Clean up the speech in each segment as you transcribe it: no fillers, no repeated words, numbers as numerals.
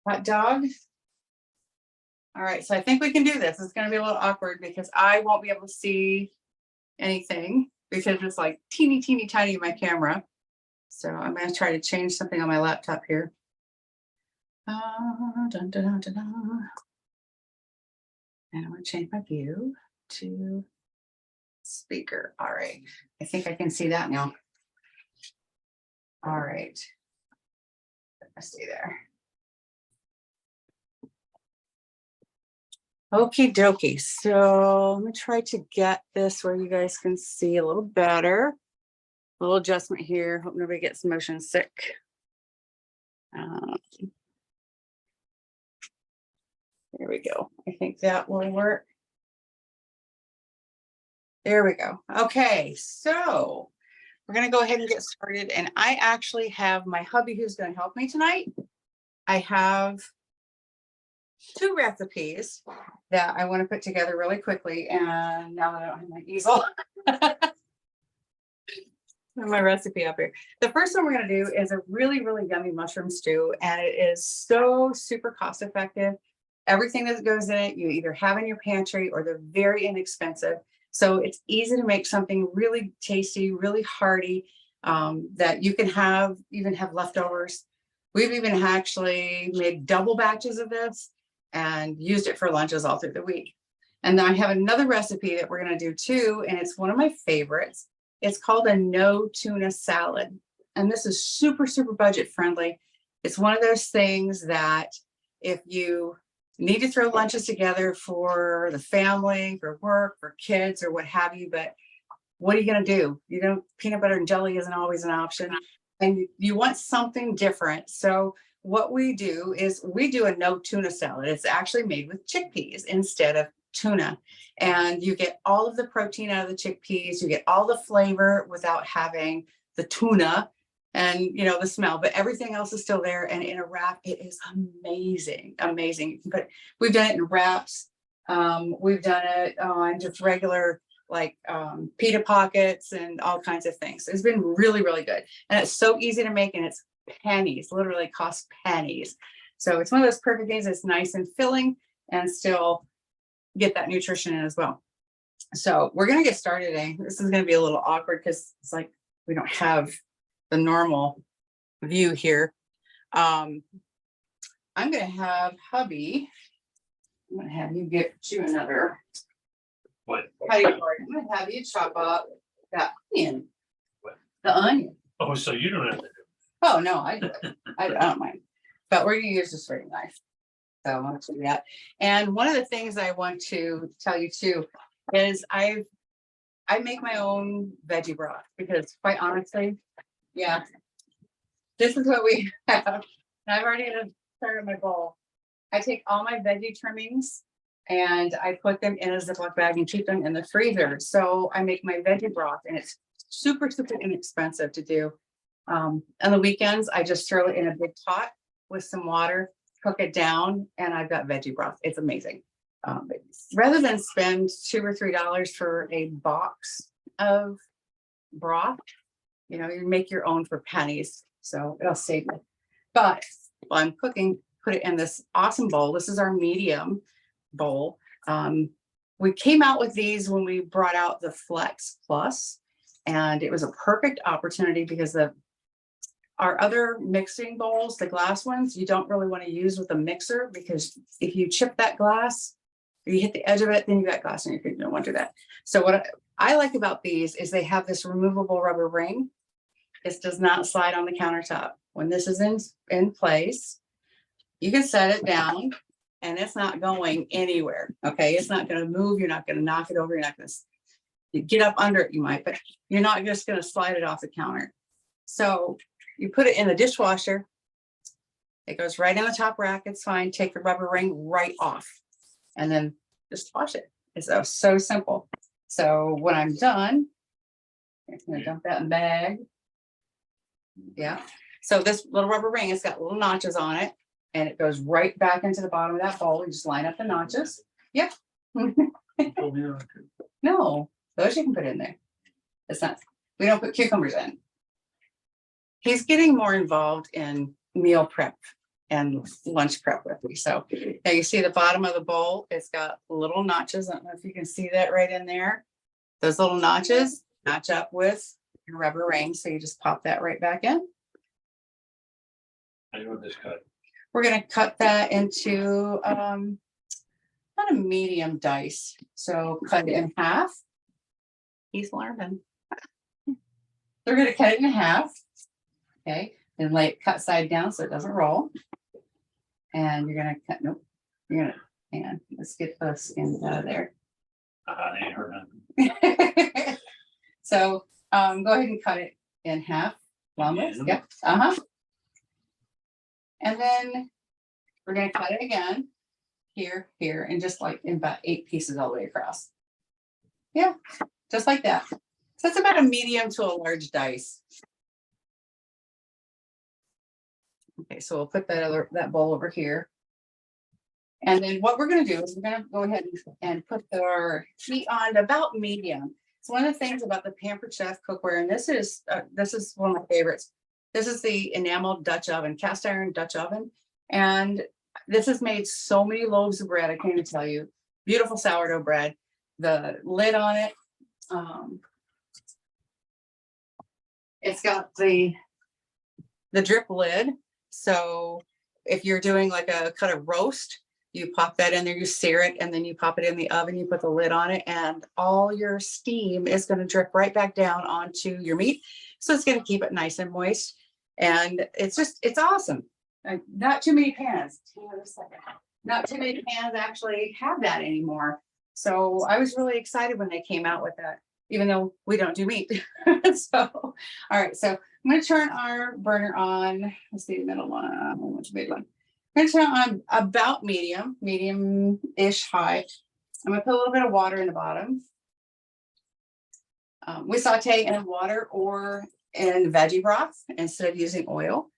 Hot dog. All right, so I think we can do this. It's gonna be a little awkward because I won't be able to see anything because it's like teeny, teeny, tiny in my camera. So I'm gonna try to change something on my laptop here. Dun, dun, dun, dun, dun. And I'm gonna change my view to speaker. All right, I think I can see that now. All right, let's stay there. Okie dokie. So let me try to get this where you guys can see a little better. A little adjustment here. Hope nobody gets motion sick. There we go. I think that will work. There we go. Okay, so we're going to go ahead and get started. And I actually have my hubby who's going to help me tonight. I have 2 recipes that I want to put together really quickly. And now that I don't have my easel, my recipe up here. The first one we're going to do is a really, really yummy mushroom stew. And it is so super cost effective. Everything that goes in it, you either have in your pantry or they're very inexpensive. So it's easy to make something really tasty, really hearty, that you can even have leftovers. We've even actually made double batches of this and used it for lunches all through the week. And then I have another recipe that we're going to do too, and it's one of my favorites. It's called a no tuna salad. And this is super, super budget friendly. It's one of those things that if you need to throw lunches together for the family, for work, for kids, or what have you, but what are you going to do? You know, peanut butter and jelly isn't always an option, and you want something different. So what we do is we do a no tuna salad. It's actually made with chickpeas instead of tuna, and you get all of the protein out of the chickpeas. You get all the flavor without having the tuna and, you know, the smell, but everything else is still there. And in a wrap, it is amazing, amazing. You can put, we've done it in wraps. We've done it on just regular, like pita pockets and all kinds of things. It's been really, really good. And it's so easy to make, and it's pennies, literally costs pennies. So it's one of those perfect things. It's nice and filling and still get that nutrition in as well. So we're going to get started today. This is going to be a little awkward because it's like we don't have the normal view here. I'm going to have hubby. I'm going to have you get you another. What? I'm going to have you chop up that onion. What? The onion. Oh, so you don't have to do it. Oh, no, I do it. I don't mind. But we're going to use this very knife. So I want to do that. And one of the things I want to tell you too is I make my own veggie broth because quite honestly, yeah, this is what we have. And I've already started my bowl. I take all my veggie trimmings and I put them in a Ziploc bag and keep them in the freezer. So I make my veggie broth, and it's super, super inexpensive to do. On the weekends, I just throw it in a big pot with some water, cook it down, and I've got veggie broth. It's amazing. Rather than spend $2 or $3 for a box of broth, you know, you make your own for pennies. So it'll save you. But while I'm cooking, put it in this awesome bowl. This is our medium bowl. We came out with these when we brought out the Flex Plus, and it was a perfect opportunity because our other mixing bowls, the glass ones, you don't really want to use with a mixer because if you chip that glass, or you hit the edge of it, then you got glass in your food. You don't want to do that. So what I like about these is they have this removable rubber ring. This does not slide on the countertop. When this is in place, you can set it down and it's not going anywhere. Okay, it's not going to move. You're not going to knock it over. You're not going to get up under it. You might, but you're not just going to slide it off the counter. So you put it in the dishwasher. It goes right in the top rack. It's fine. Take the rubber ring right off and then just wash it. It's so simple. So when I'm done, I'm going to dump that in the bag. Yeah. So this little rubber ring, it's got little notches on it, and it goes right back into the bottom of that bowl. You just line up the notches. Yep. No, those you can put in there. It's not, we don't put cucumbers in. He's getting more involved in meal prep and lunch prep with me. So now you see the bottom of the bowl, it's got little notches. I don't know if you can see that right in there. Those little notches match up with your rubber ring. So you just pop that right back in. I know this cut. We're gonna cut that into about a medium dice. So cut it in half. He's learning. They're gonna cut it in half. Okay, and lay it cut side down so it doesn't roll. And you're gonna cut, nope, you're gonna, hang on, let's get the skin out of there. Ain't heard nothing. So go ahead and cut it in half. Longest, Again? yep, and then we're gonna cut it again, here, here, and just like in about 8 pieces all the way across. Yeah, just like that. So it's about a medium to a large dice. Okay, so we'll put that bowl over here. And then what we're gonna do is we're gonna go ahead and put our heat on to about medium. It's one of the things about the Pampered Chef cookware, and this is one of my favorites. This is the Enameled Dutch oven, cast iron Dutch oven. And this has made so many loaves of bread, I can't even tell you. Beautiful sourdough bread. The lid on it, it's got the drip lid. So if you're doing like a cut of roast, you pop that in there, you sear it, and then you pop it in the oven, you put the lid on it, and all your steam is going to drip right back down onto your meat. So it's going to keep it nice and moist. And it's awesome. Not too many pans. Not too many pans actually have that anymore. So I was really excited when they came out with that, even though we don't do meat. So, all right. So I'm going to turn our burner on. Let's see the middle one. What's the big one? I'm going to turn on about medium-ish high. I'm going to put a little bit of water in the bottom. We saute in water or in veggie broth instead of using oil.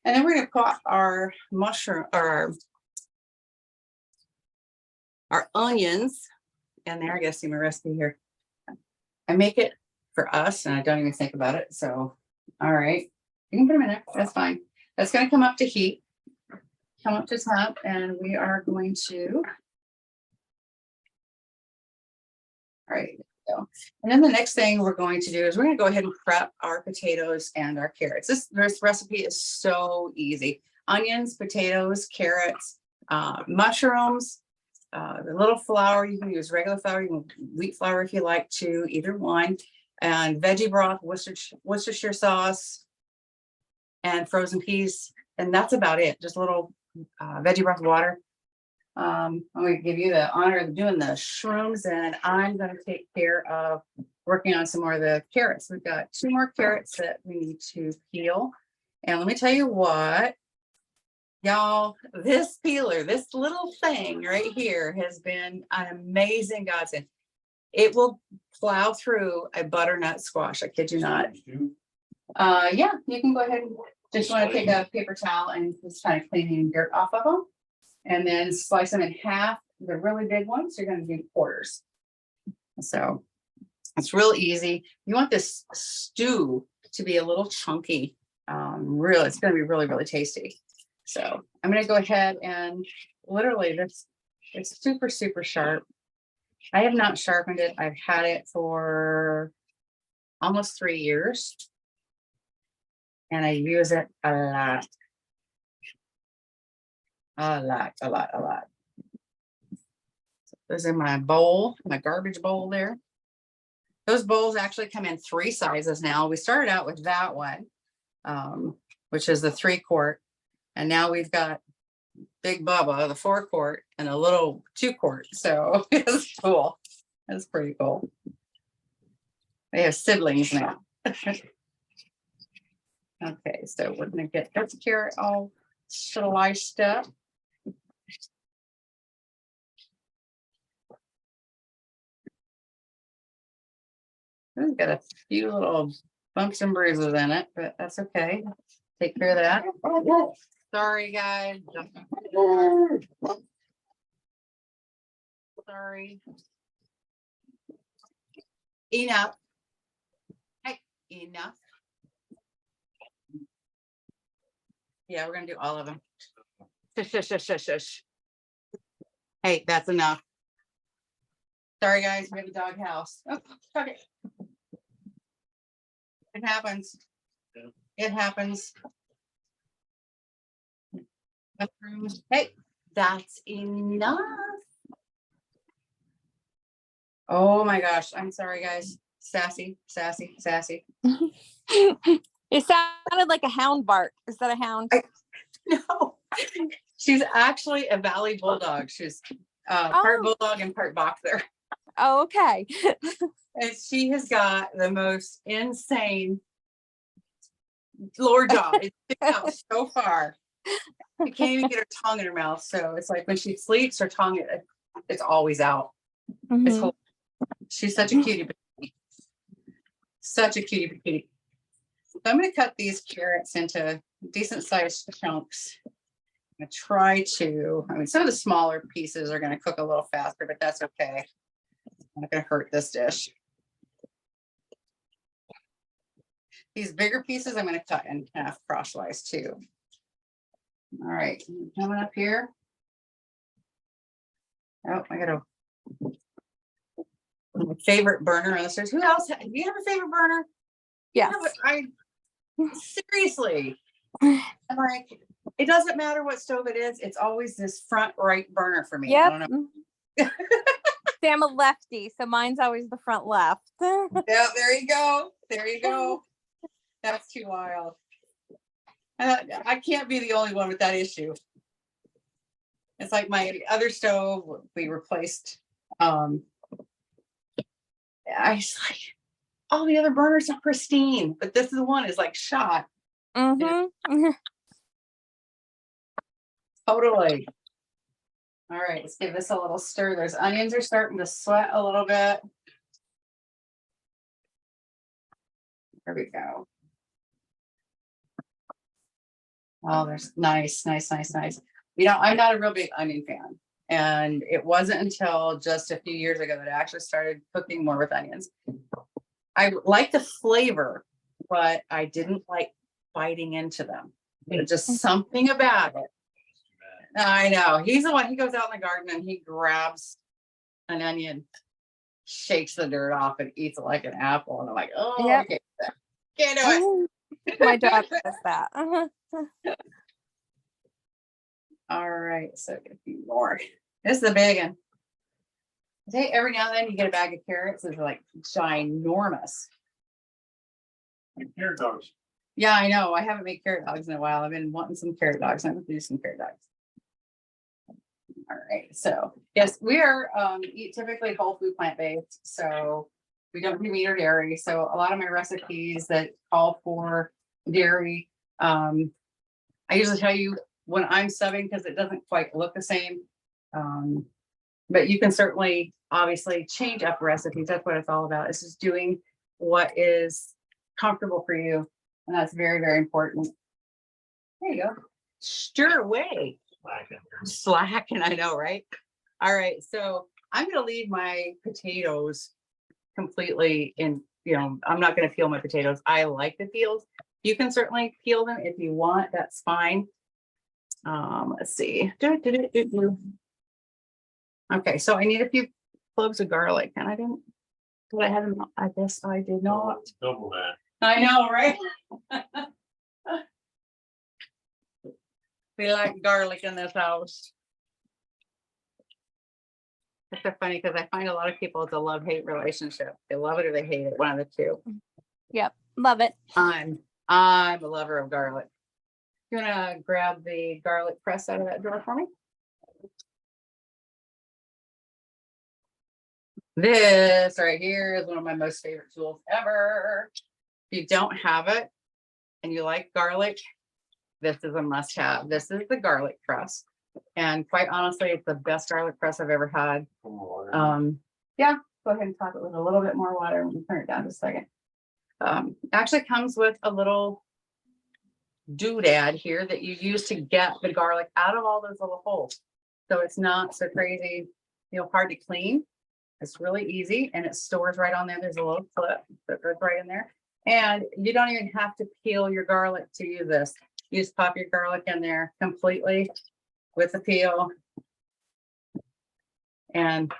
And then we're going to put our mushroom or our onions in there. I gotta see my recipe here. I make it for us and I don't even think about it. So, all right, you can put them in there. That's fine. That's going to come up to heat, come up to top, and we are going to. All right. So, and then the next thing we're going to do is we're going to go ahead and prep our potatoes and our carrots. This recipe is so easy. Onions, potatoes, carrots, mushrooms, the little flour. You can use regular flour, you can wheat flour if you like to, either one. And veggie broth, Worcestershire sauce, and frozen peas. And that's about it. Just a little veggie broth water. I'm going to give you the honor of doing the shrooms, and I'm going to take care of working on some more of the carrots. We've got 2 more carrots that we need to peel. And let me tell you what, y'all, this peeler, this little thing right here has been an amazing godsend. It will plow through a butternut squash. I kid you not. Yeah, you can go ahead and just want to take a paper towel and just kind of cleaning dirt off of them. And then slice them in half. The really big ones, you're going to do quarters. So it's real easy. You want this stew to be a little chunky. Really, it's going to be really, really tasty. So I'm going to go ahead and literally it's super, super sharp. I have not sharpened it. I've had it for almost 3 years. And I use it a lot. A lot. So those in my bowl, my garbage bowl there. Those bowls actually come in 3 sizes now. We started out with that one, which is the 3-quart. And now we've got Big Bubba, the 4-quart, and a little 2-quart. So it's cool. That's pretty cool. They have siblings now. Okay, so we're gonna get this carrot all sliced up. It's got a few little bumps and bruises in it, but that's okay. Take care of that. Sorry, guys. Sorry. Enough. Hey, enough. Yeah, we're gonna do all of them. Shush, shush, shush, shush, shush. Hey, that's enough. Sorry, guys, we have a dog house. Oh, okay. It happens. Yeah. It happens. Bathrooms. Hey, that's enough. Oh my gosh, I'm sorry, guys. Sassy, sassy, sassy. It sounded like a hound bark. Is that a hound? No, she's actually a Valley Bulldog. She's part Oh. Bulldog and part Boxer. Oh, okay. And she has got the most insane lower jaw. It sticks out so far. You can't even get her tongue in her mouth. So it's like when she sleeps, her tongue, it's always out. It's Mhm. hilarious. She's such a cutie. Such a cutie patootie. So I'm going to cut these carrots into decent sized chunks. I'm going to try to, I mean, some of the smaller pieces are going to cook a little faster, but that's okay. I'm not going to hurt this dish. These bigger pieces I'm going to cut in half crosswise too. All right, coming up here. Oh, I got a my favorite burner on the stairs. Who else? Do you have a favorite burner? Yes. I seriously. I'm like, it doesn't matter what stove it is. It's always this front right burner for me. I Yep. don't know. See, I'm a lefty, so mine's always the front left. Yeah, there you go. There you go. That's too wild. I can't be the only one with that issue. It's like my other stove we replaced. I was like, all the other burners are pristine, but this is the one is like shot. Mm-hmm. Totally. All right, let's give this a little stir. Those onions are starting to sweat a little bit. There we go. Oh, there's nice, nice, nice, nice. You know, I'm not a real big onion fan. And it wasn't until just a few years ago that I actually started cooking more with onions. I like the flavor, but I didn't like biting into them. There's just something about it. I know. He's the one, he goes out in the garden and he grabs an onion, shakes the dirt off and eats it like an apple. And I'm like, oh, Yep. I can't do it. My dog does that. All right, so get a few more. This is the big one. I think every now and then you get a bag of carrots. It's like ginormous. Carrot dogs. Yeah, I know. I haven't made carrot dogs in a while. I've been wanting some carrot dogs. I'm going to do some carrot dogs. All right, so yes, we are eat typically whole food plant based. So we don't do meat or dairy. So a lot of my recipes that call for dairy, I usually tell you when I'm subbing because it doesn't quite look the same. But you can certainly obviously change up recipes. That's what it's all about. It's just doing what is comfortable for you. And that's very, very important. There you go. Stir away. Slacking, I know, right? All right. So I'm going to leave my potatoes completely in, you know, I'm not going to peel my potatoes. I like the peels. You can certainly peel them if you want. That's fine. Let's see. Okay, so I need a few cloves of garlic, and I didn't. Did I have them? I guess I did not. Double that. I know, right? We like garlic in this house. It's so funny because I find a lot of people it's a love-hate relationship. They love it or they hate it, one of the two. Yep, love it. I'm a lover of garlic. You wanna grab the garlic press out of that drawer for me? This right here is one of my most favorite tools ever. If you don't have it and you like garlic, this is a must have. This is the garlic press. And quite honestly, it's the best garlic press I've ever had. Yeah, go ahead and top it with a little bit more water and turn it down just a second. Actually comes with a little doodad here that you use to get the garlic out of all those little holes. So it's not so crazy, hard to clean. It's really easy and it stores right on there. There's a little clip that goes right in there. And you don't even have to peel your garlic to use this. You just pop your garlic in there completely. with the peel. And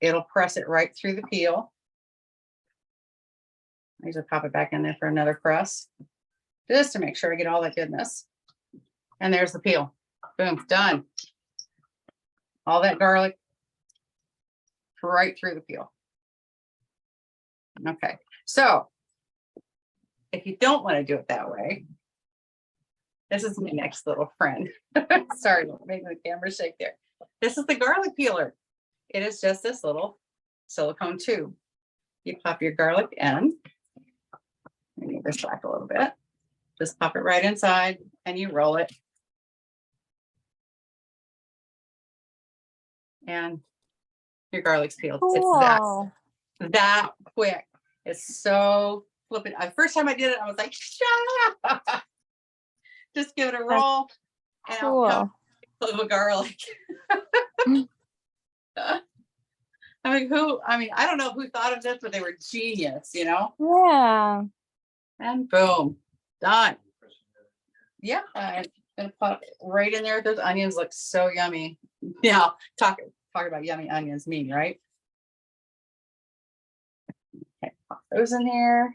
it'll press it right through the peel. I usually pop it back in there for another press, just to make sure I get all that goodness. And there's the peel. Boom, done. All that garlic right through the peel. Okay, so if you don't want to do it that way, this is my next little friend. Sorry, making the camera shake there. This is the garlic peeler. It is just this little silicone tube. You pop your garlic in. I need this back a little bit. Just pop it right inside and you roll it. And your garlic's peeled. It's Cool. that quick. It's so flipping. The first time I did it, I was like, shut up. Just give it a roll. And Cool. I'll come with garlic. I mean, I don't know who thought of this, but they were genius, you know? Yeah. And boom, done. Yeah, I'm gonna pop it right in there. Those onions look so yummy. Yeah, talk about yummy onions, me, right? Okay, pop those in here.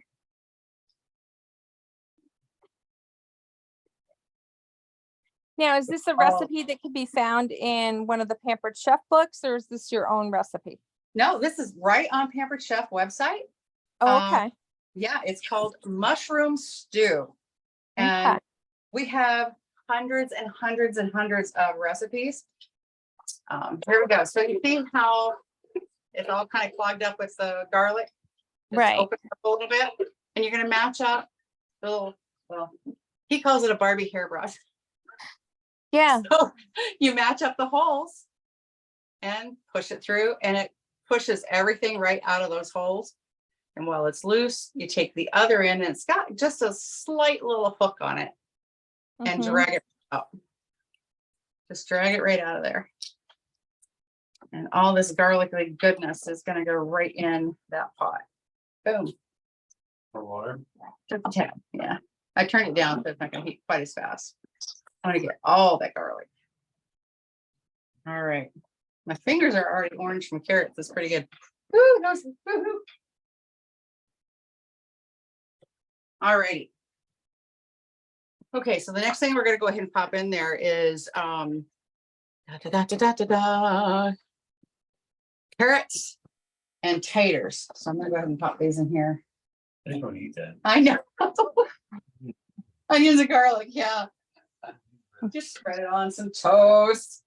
Now, is this a recipe that could be found in one of the Pampered Chef books, or is this your own recipe? No, this is right on Pampered Chef website. Oh, okay. Yeah, it's called mushroom stew. And Okay. we have hundreds and hundreds and hundreds of recipes. Here we go. So you see how it's all kind of clogged up with the garlic? Just Right. open it up a little bit, and you're gonna match up the little, well, he calls it a Barbie hairbrush. Yeah. So you match up the holes and push it through, and it pushes everything right out of those holes. And while it's loose, you take the other end, and it's got just a slight little hook on it, and Mhm. drag it up. Just drag it right out of there. And all this garlicky goodness is gonna go right in that pot. Boom. For water. Just a tad, yeah. I turned it down so it's not gonna heat quite as fast. I want to get all that garlic. All right. My fingers are already orange from carrots. That's pretty good. Woo, no, woo-hoo. All righty. Okay, so the next thing we're gonna go ahead and pop in there is carrots and taters. So I'm gonna go ahead and pop these in here. I just want to eat that. I know. Onions and garlic, yeah. Just spread it on some toast.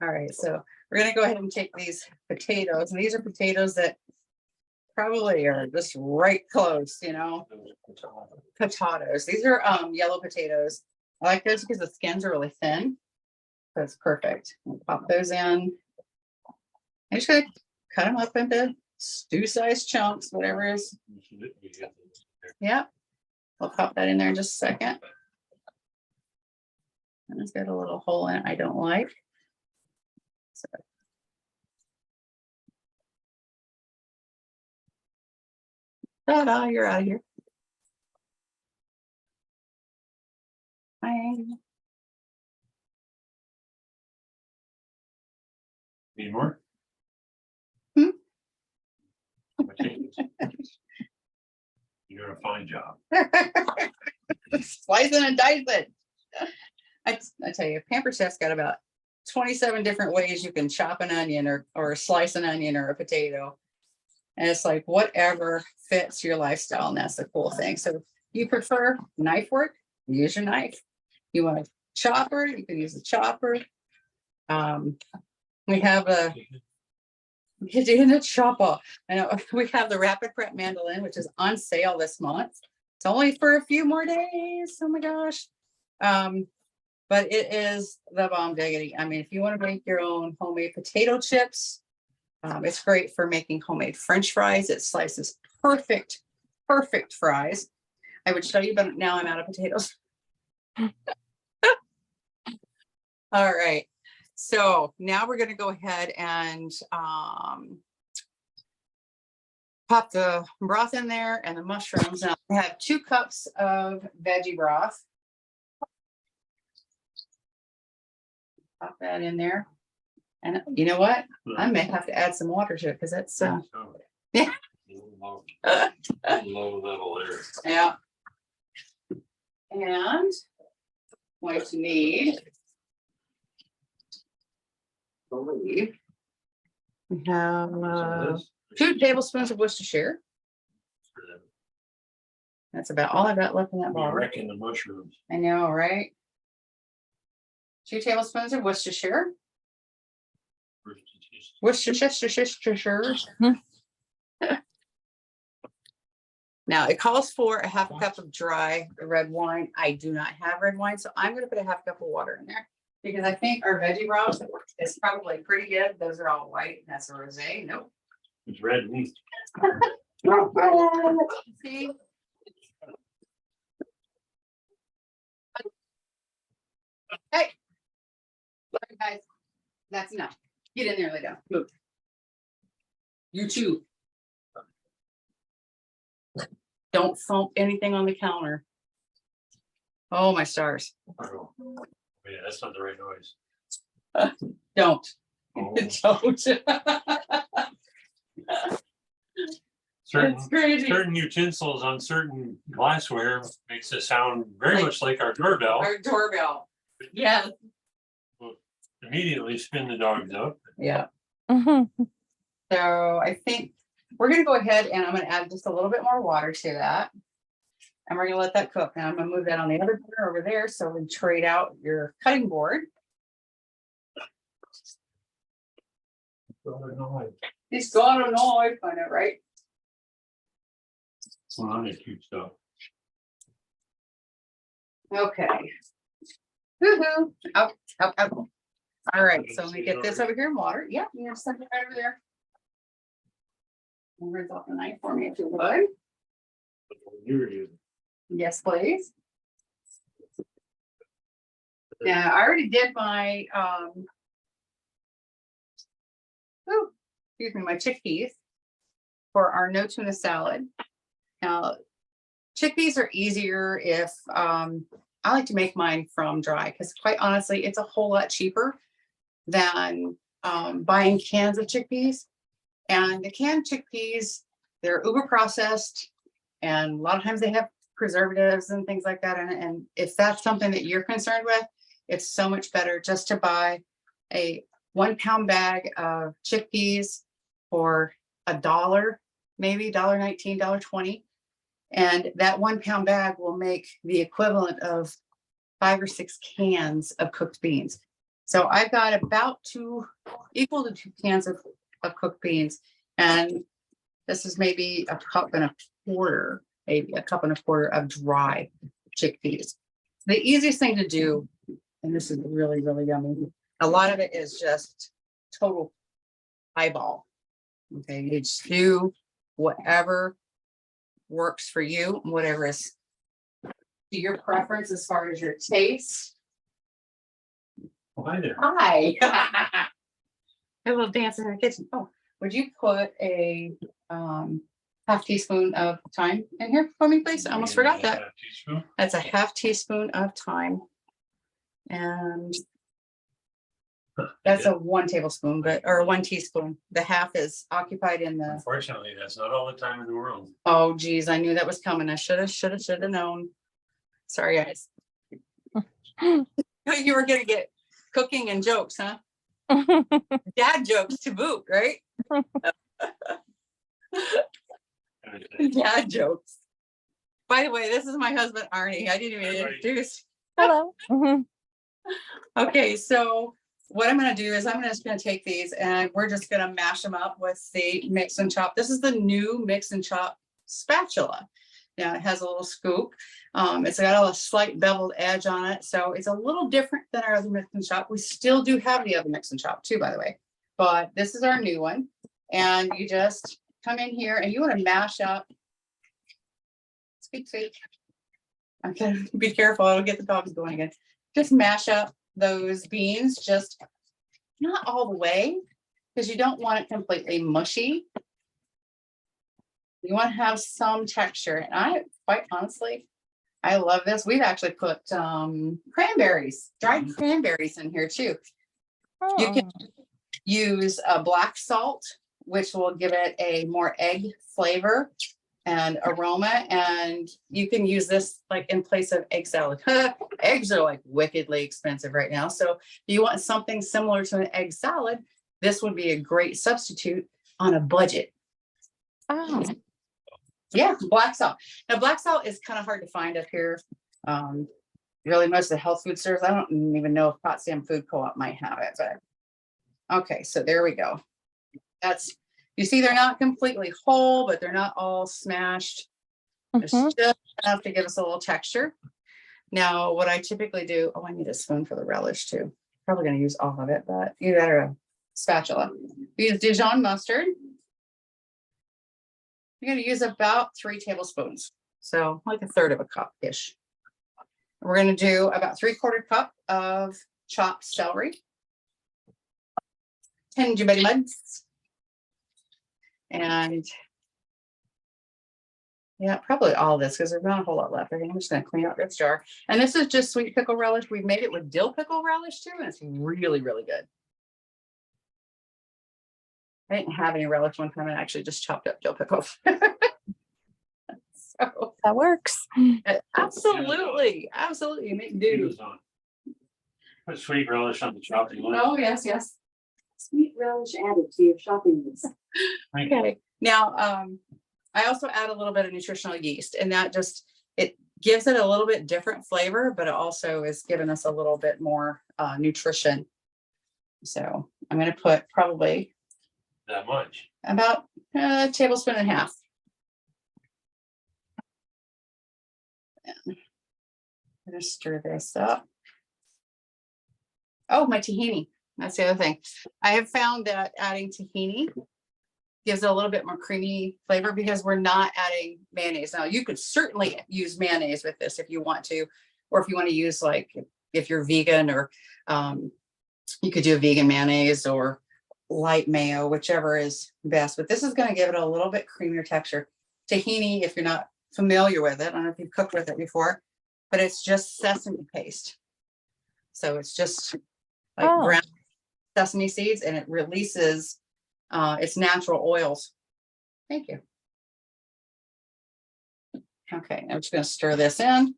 All right, so we're gonna go ahead and take these potatoes, and these are potatoes that probably are just right close, you know. Potatoes. These are yellow potatoes. I like those because the skins are really thin. That's perfect. We'll pop those in. I'm just gonna cut them up into stew-sized chunks, whatever is. Yeah. I'll pop that in there in just a second. And it's got a little hole in it I don't like. So. Ta-da, you're out of here. Bye. Need more? Hmm? You're doing a fine job. Slicing and dicing. I tell you, Pampered Chef's got about 27 different ways you can chop an onion or slice an onion or a potato. And it's like whatever fits your lifestyle. And that's the cool thing. So if you prefer knife work, use your knife. You want a chopper, you can use a chopper. We have a chopper. I know we have the Rapid Prep mandolin, which is on sale this month. It's only for a few more days. Oh my gosh. But it is the bomb diggity. I mean, if you want to make your own homemade potato chips, it's great for making homemade French fries. It slices perfect fries. I would show you, but now I'm out of potatoes. All right. So now we're going to go ahead and pop the broth in there and the mushrooms. Now I have 2 cups of veggie broth. Pop that in there. And you know what? I may have to add some water to it because that's, yeah. Low level there. Yeah. And going to need, I believe, we have 2 tablespoons of Worcestershire. That's about all I've got left in that I'm bottle. wrecking the mushrooms. I know, right? 2 tablespoons of Worcestershire. Worcestershire. Now it calls for a half a cup of dry red wine. I do not have red wine, so I'm gonna put a half cup of water in there because I think our veggie broth is probably pretty good. Those are all white. That's a rosé. Nope. It's red meat. See? Hey. Look, guys, that's enough. Get in there, lay down. Move. You too. Don't thump anything on the counter. Oh, my stars. Oh, yeah, that's not the right noise. Don't. Oh. Don't. Certain, It's crazy. certain utensils on certain glassware makes it sound very Like- much like our doorbell. Our doorbell. Yes. Immediately spin the dogs up. Yeah. Mhm. So I think we're gonna go ahead and I'm gonna add just a little bit more water to that. And we're gonna let that cook. Now I'm gonna move that on the other burner over there so we trade out your cutting board. He's got a knife on it, right? Well, on it, cute stuff. Okay. Woo-hoo. Up, up, up. All right, so let me get this over here in water. Yep, you're gonna send it right over there. And rinse off the knife for me if you would. You're using. Yes, please. Yeah, I already did my excuse me, my chickpeas for our no tuna salad. Now, chickpeas are easier if I like to make mine from dry because quite honestly, it's a whole lot cheaper than buying cans of chickpeas. And the canned chickpeas, they're uber processed, and a lot of times they have preservatives and things like that in it. And if that's something that you're concerned with, it's so much better just to buy a 1 pound bag of chickpeas for $1, maybe $1.19, $1.20. And that 1 pound bag will make the equivalent of 5 or 6 cans of cooked beans. So I've got about equal to 2 cans of cooked beans. And this is maybe a cup and a quarter, maybe a cup and a quarter of dry chickpeas. The easiest thing to do, and this is really, really yummy. A lot of it is just total eyeball. Okay, you just do whatever works for you, whatever is to your preference as far as your taste. Oh, hi there. Hi. A little dance in the kitchen. Oh, would you put a half teaspoon of thyme in here for me, please? I almost forgot that. Yeah, teaspoon. That's a half teaspoon of thyme. And that's a 1 tablespoon, or 1 teaspoon. The half is occupied in the, Unfortunately, that's not all the time in the world. oh geez, I knew that was coming. I should have known. Sorry, guys. You were gonna get cooking and jokes, huh? Dad jokes to boot, right? Dad jokes. By the way, this is my husband, Arnie. I didn't even Hi, buddy. introduce. Hello. Mhm. Okay, so what I'm gonna do is I'm just gonna take these and we're just gonna mash them up with the mix and chop. This is the new mix and chop spatula. Now it has a little scoop. It's got a slight beveled edge on it, so it's a little different than our other mix and chop. We still do have the other mix and chop too, by the way, but this is our new one. And you just come in here and you want to mash up. Squeak, squeak. Okay, be careful, I'll get the dogs going again. Just mash up those beans, just not all the way, because you don't want it completely mushy. You want to have some texture, and I quite honestly, I love this. We've actually put cranberries, dried cranberries in here too. You can Oh, use black salt, which will give it a more egg flavor and aroma. And you can use this like in place of egg salad. Eggs are like wickedly expensive right now. So if you want something similar to an egg salad, this would be a great substitute on a budget. oh, Yeah, black salt. Now, black salt is kind of hard to find up here. Really, most of the health food stores, I don't even know if Potsdam Food Co-op might have it, but okay, so there we go. That's, you see, they're not completely whole, but they're not all smashed. It's mhm. just enough to give us a little texture. Now, what I typically do, oh, I need a spoon for the relish too. Probably gonna use all of it, but either that or a spatula. We use Dijon mustard. You're gonna use about 3 tablespoons. So like a third of a cup-ish. We're gonna do about 3/4 cup of chopped celery. 10 gingerbread muds. And yeah, probably all of this because there's not a whole lot left. I think I'm just gonna clean out this jar. And this is just sweet pickle relish. We've made it with dill pickle relish too, and it's really, really good. I didn't have any relish one time and I actually just chopped up dill pickles. So That works. absolutely, absolutely, you make do. Put sweet relish on the chopping one. Oh, yes, yes. Sweet relish added to your shopping list. Thank you. Okay, now, I also add a little bit of nutritional yeast and that just, it gives it a little bit different flavor, but it also is giving us a little bit more nutrition. So I'm gonna put probably That much. about a tablespoon and a half. I'm gonna stir this up. Oh, my tahini. That's the other thing. I have found that adding tahini gives it a little bit more creamy flavor because we're not adding mayonnaise. Now, you could certainly use mayonnaise with this if you want to, or if you want to use like, if you're vegan or you could do a vegan mayonnaise or light mayo, whichever is best. But this is going to give it a little bit creamier texture. Tahini, if you're not familiar with it, I don't know if you've cooked with it before, but it's just sesame paste. So it's just like Oh. ground sesame seeds and it releases its natural oils. Thank you. Okay, I'm just going to stir this in.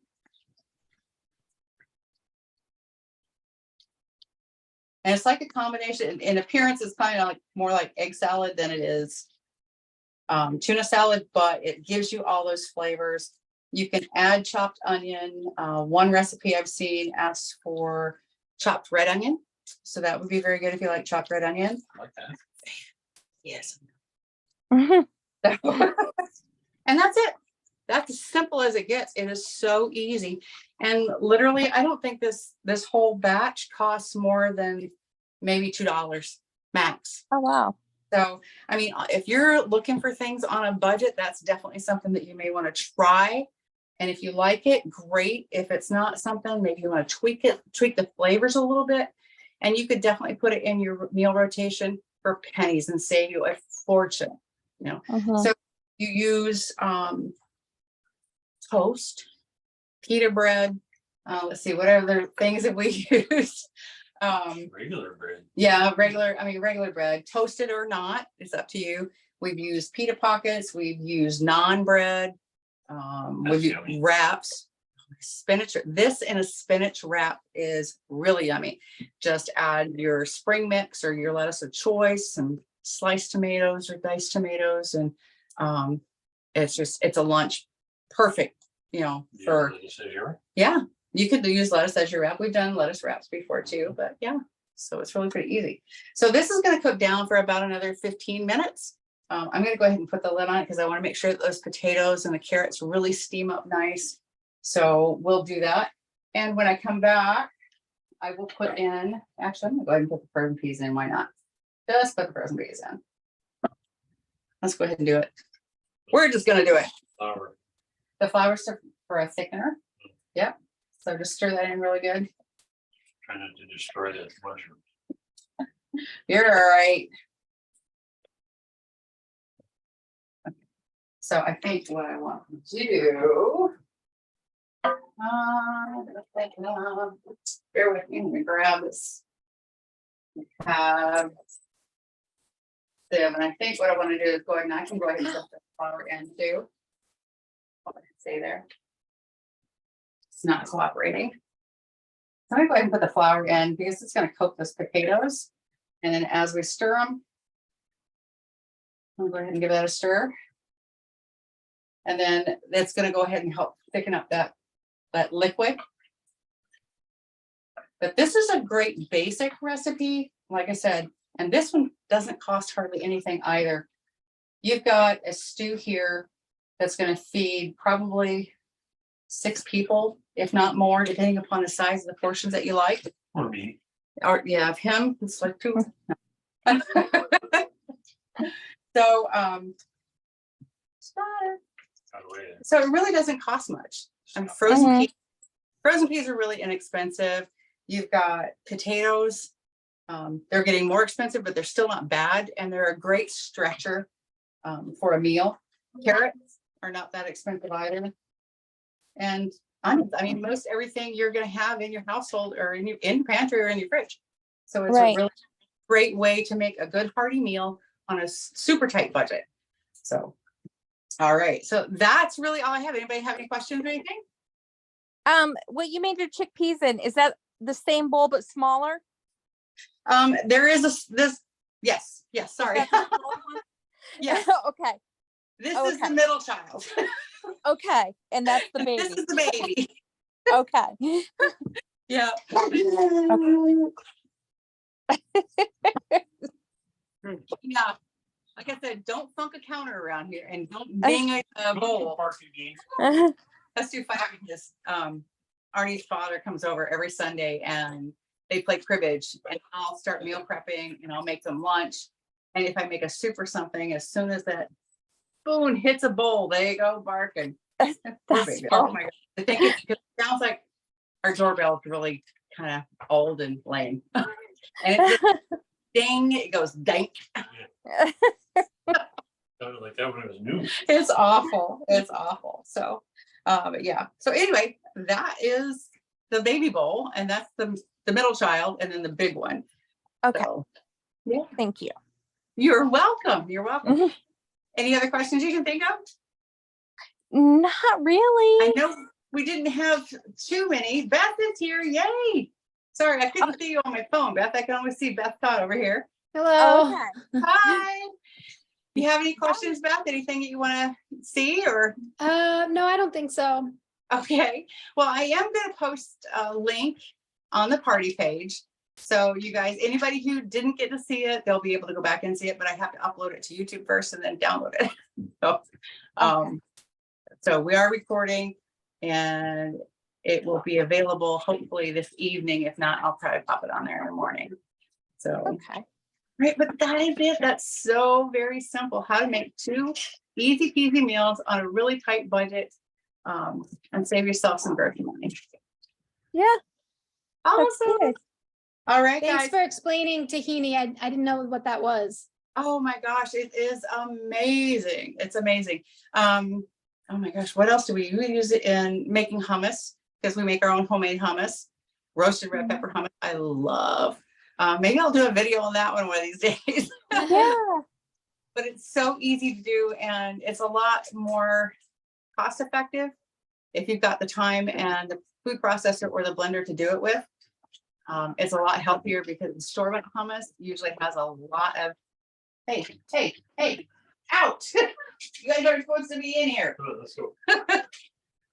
And it's like a combination in appearance, it's kind of like more like egg salad than it is tuna salad, but it gives you all those flavors. You can add chopped onion. One recipe I've seen asks for chopped red onion. So that would be very good if you like chopped red onion. I like that. Yes. Mhm. And that's it. That's as simple as it gets. It is so easy. And literally, I don't think this whole batch costs more than maybe $2 max. Oh, wow. So, I mean, if you're looking for things on a budget, that's definitely something that you may want to try. And if you like it, great. If it's not something, maybe you want to tweak the flavors a little bit. And you could definitely put it in your meal rotation for pennies and save you a fortune, you know. Mhm. So you use toast, pita bread, let's see, what other things that we use? Regular bread. Yeah, regular bread, toasted or not, it's up to you. We've used pita pockets, we've used naan bread, That's we've used yummy. wraps. Spinach, this in a spinach wrap is really yummy. Just add your spring mix or your lettuce of choice, some sliced tomatoes or diced tomatoes, and it's a lunch perfect, you know, for yeah, you could use lettuce as your wrap. We've done lettuce wraps before too, but yeah, so it's really pretty easy. So this is going to cook down for about another 15 minutes. I'm going to go ahead and put the lid on it because I want to make sure that those potatoes and the carrots really steam up nice. So we'll do that. And when I come back, I will put in, actually, I'm going to go ahead and put the frozen peas in. Why not? Just put the frozen peas in. Let's go ahead and do it. We're just going to do it. Flour. The flour for a thickener. Yep. So just stir that in really good. Trying not to destroy the mushroom. You're all right. So I think what I want to do. Bear with me. Let me grab this have them, and I think what I want to do is go ahead and I can go ahead and set the flour in too. What did it say there? It's not cooperating. So I'm gonna go ahead and put the flour in because it's gonna coat those potatoes. And then as we stir them, I'll go ahead and give that a stir. And then that's gonna go ahead and help thicken up that liquid. But this is a great basic recipe, like I said, and this one doesn't cost hardly anything either. You've got a stew here that's gonna feed probably 6 people, if not more, depending upon the size of the portions that you like. Or me. Or yeah, of him, it's like 2. So, By the way, so it really doesn't cost much. And frozen peas are really inexpensive. You've got potatoes. They're getting more expensive, but they're still not bad. And they're a great stretcher for a meal. Carrots are not that expensive either. And onions, I mean, most everything you're going to have in your household or in your pantry or in your fridge. So it's Right. a really great way to make a good hearty meal on a super tight budget. So, all right. So that's really all I have. Anybody have any questions or anything? What you made your chickpeas in, is that the same bowl but smaller? There is yes, sorry. That's the smaller one? Yes, Okay, this is the Okay. middle child. okay, and that's the This baby. is the baby. Okay. Yeah. Yeah. Like I said, don't funk a counter around here and don't bang a bowl. Varsity games. That's too funny because Arnie's father comes over every Sunday and they play cribbage and I'll start meal prepping and I'll make them lunch. And if I make a soup or something, as soon as that spoon hits a bowl, they go barking. That's Oh funny. my God. I think it sounds like our doorbell is really kind of old and lame. And it just ding, it goes dank. Sounded like that when it was new. It's awful. It's awful. So, but yeah. So anyway, that is the baby bowl, and that's the middle child, and then the big one. Okay, So, yeah. thank you. You're welcome. You're welcome. Mhm. Any other questions you can think of? Not really. I know we didn't have too many. Beth is here. Yay. Sorry, I couldn't see you on my phone, Beth. I can only see Beth Todd over here. Hello. Okay. Hi. Do you have any questions, Beth? Anything that you want to see or? No, I don't think so. Okay, well, I am going to post a link on the party page. So you guys, anybody who didn't get to see it, they'll be able to go back and see it, but I have to upload it to YouTube first and then download it. So we are recording and it will be available hopefully this evening. If not, I'll probably pop it on there in the morning. So, Okay. right, but that is it. That's so very simple. How to make 2 easy peasy meals on a really tight budget. And save yourself some grocery money. Yeah. That's Awesome. good. All right, Thanks guys. for explaining tahini. I didn't know what that was. Oh my gosh, it is amazing. It's amazing. Oh my gosh, what else do we use it in making hummus? Because we make our own homemade hummus, roasted red pepper hummus. I love. Maybe I'll do a video on that one of these days. Yeah. But it's so easy to do, and it's a lot more cost effective if you've got the time and the food processor or the blender to do it with. It's a lot healthier because the store-bought hummus usually has a lot of, hey, out. You guys are supposed to be in here. Let's go.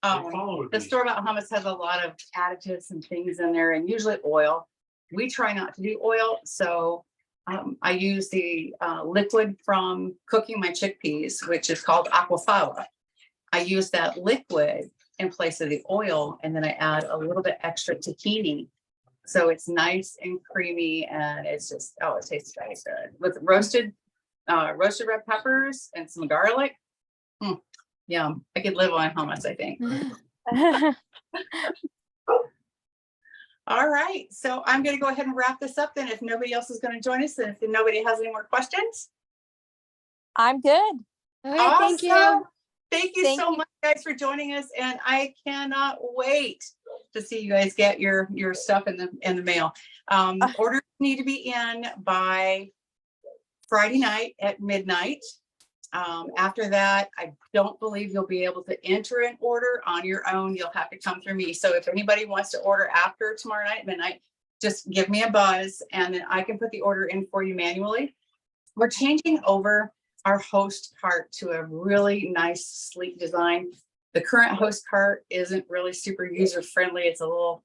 The store-bought hummus has a lot of additives and things in there, and usually oil. We try not to do oil, so I use the liquid from cooking my chickpeas, which is called aquafaba. I use that liquid in place of the oil, and then I add a little bit extra tahini. So it's nice and creamy, and it's just, oh, it tastes very good. With roasted red peppers and some garlic. Yum. I could live on hummus, I think. All right. So I'm going to go ahead and wrap this up then if nobody else is going to join us, and if nobody has any more questions. I'm good. Okay, thank you. Awesome. Thank you Thank so you. much, guys, for joining us, and I cannot wait to see you guys get your stuff in the mail. Orders need to be in by Friday night at midnight. After that, I don't believe you'll be able to enter an order on your own. You'll have to come through me. So if anybody wants to order after tomorrow night at midnight, just give me a buzz and then I can put the order in for you manually. We're changing over our host cart to a really nice, sleek design. The current host cart isn't really super user friendly. It's old.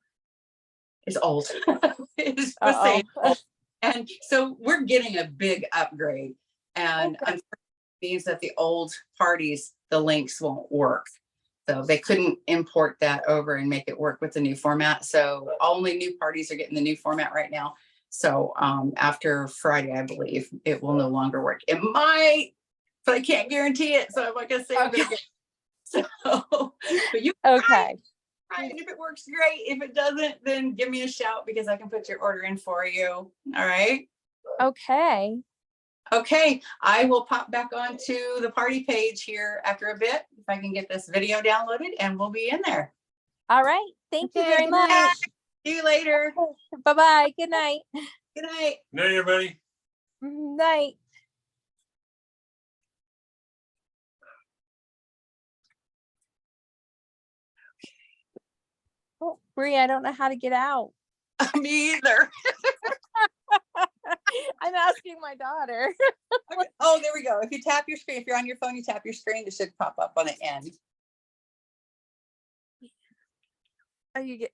It's supposed to say Uh-oh. old. And so we're getting a big upgrade. And unfortunately, it means that the old parties, the links won't work. So they couldn't import that over and make it work with the new format. So only new parties are getting the new format right now. So after Friday, I believe it will no longer work. It might, but I can't guarantee it. So I'm not gonna say I'm gonna get. So, but you Okay. try it. If it works, great. If it doesn't, then give me a shout because I can put your order in for you. All right. Okay. Okay, I will pop back onto the party page here after a bit if I can get this video downloaded, and we'll be in there. All right. Thank you Okay, very good much. night. See you later. Bye-bye. Good night. Good night. Night, everybody. Night. Oh, Bree, I don't know how to get out. Me either. I'm asking my daughter. Okay. Oh, there we go. If you tap your screen, if you're on your phone, you tap your screen, it should pop up on the end. Oh, you get